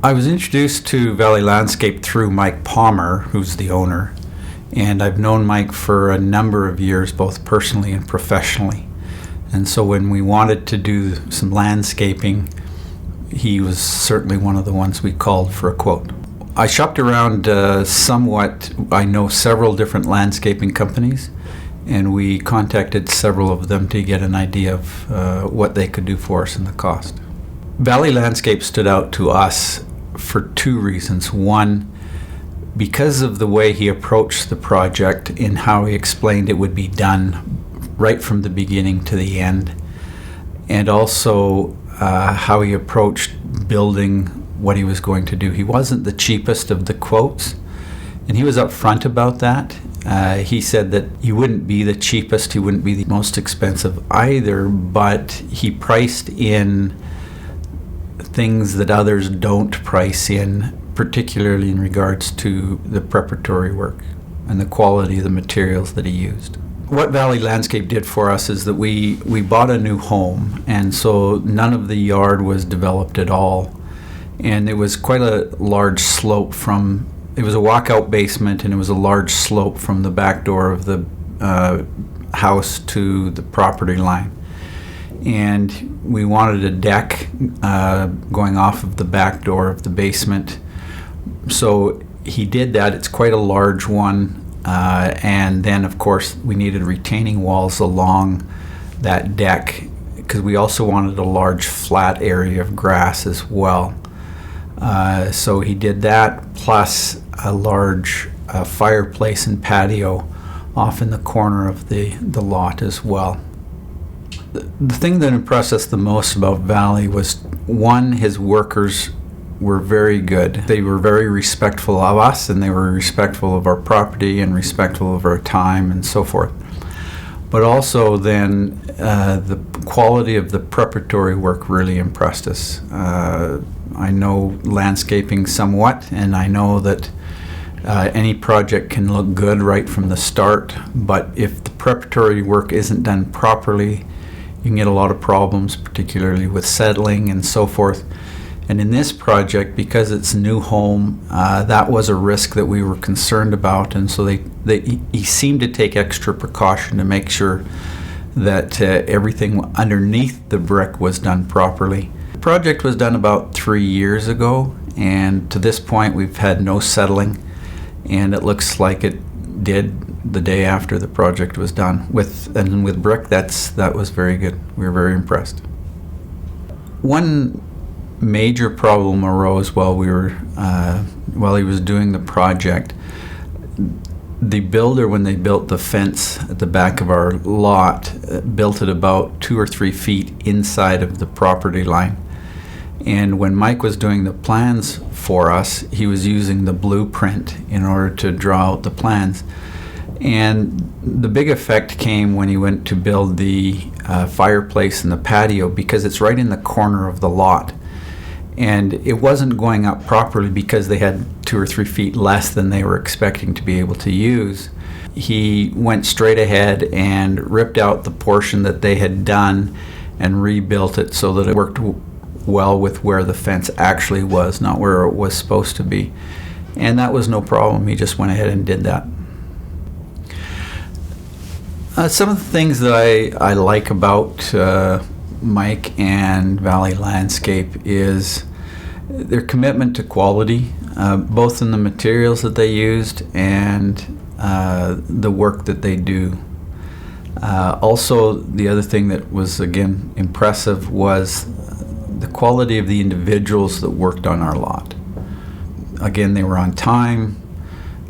I was introduced to Valley Landscape through Mike Palmer, who's the owner, and I've known Mike for a number of years, both personally and professionally. And so when we wanted to do some landscaping, he was certainly one of the ones we called for a quote. I shopped around somewhat. I know several different landscaping companies, and we contacted several of them to get an idea of what they could do for us and the cost. Valley Landscape stood out to us for two reasons. One, because of the way he approached the project and how he explained it would be done right from the beginning to the end, and also how he approached building what he was going to do. He wasn't the cheapest of the quotes, and he was upfront about that. He said that he wouldn't be the cheapest, he wouldn't be the most expensive either, but he priced in things that others don't price in, particularly in regards to the preparatory work and the quality of the materials that he used. What Valley Landscape did for us is that we bought a new home, and so none of the yard was developed at all. And it was quite a large slope it was a walkout basement, and it was a large slope from the back door of the house to the property line. And we wanted a deck going off of the back door of the basement. So he did that. It's quite a large one. And then, of course, we needed retaining walls along that deck because we also wanted a large flat area of grass as well. So he did that, plus a large fireplace and patio off in the corner of the lot as well. The thing that impressed us the most about Valley was, one, his workers were very good. They were very respectful of us, and they were respectful of our property and respectful of our time and so forth. But also then the quality of the preparatory work really impressed us. I know landscaping somewhat, and I know that any project can look good right from the start, but if the preparatory work isn't done properly, you can get a lot of problems, particularly with settling and so forth. And in this project, because it's a new home, that was a risk that we were concerned about, and so he seemed to take extra precaution to make sure that everything underneath the brick was done properly. The project was done about 3 years ago, and to this point we've had no settling, and it looks like it did the day after the project was done. With brick, that was very good. We were very impressed. One major problem arose while he was doing the project. The builder, when they built the fence at the back of our lot, built it about 2 or 3 feet inside of the property line. And when Mike was doing the plans for us, he was using the blueprint in order to draw out the plans. And the big effect came when he went to build the fireplace and the patio, because it's right in the corner of the lot. And it wasn't going up properly because they had 2 or 3 feet less than they were expecting to be able to use. He went straight ahead and ripped out the portion that they had done and rebuilt it so that it worked well with where the fence actually was, not where it was supposed to be. And that was no problem. He just went ahead and did that. Some of the things that I like about Mike and Valley Landscape is their commitment to quality, both in the materials that they used and the work that they do. Also, the other thing that was, again, impressive was the quality of the individuals that worked on our lot. Again, they were on time,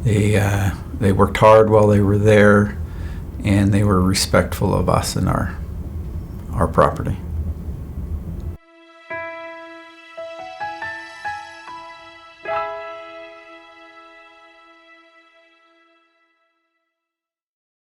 they worked hard while they were there, and they were respectful of us and our property.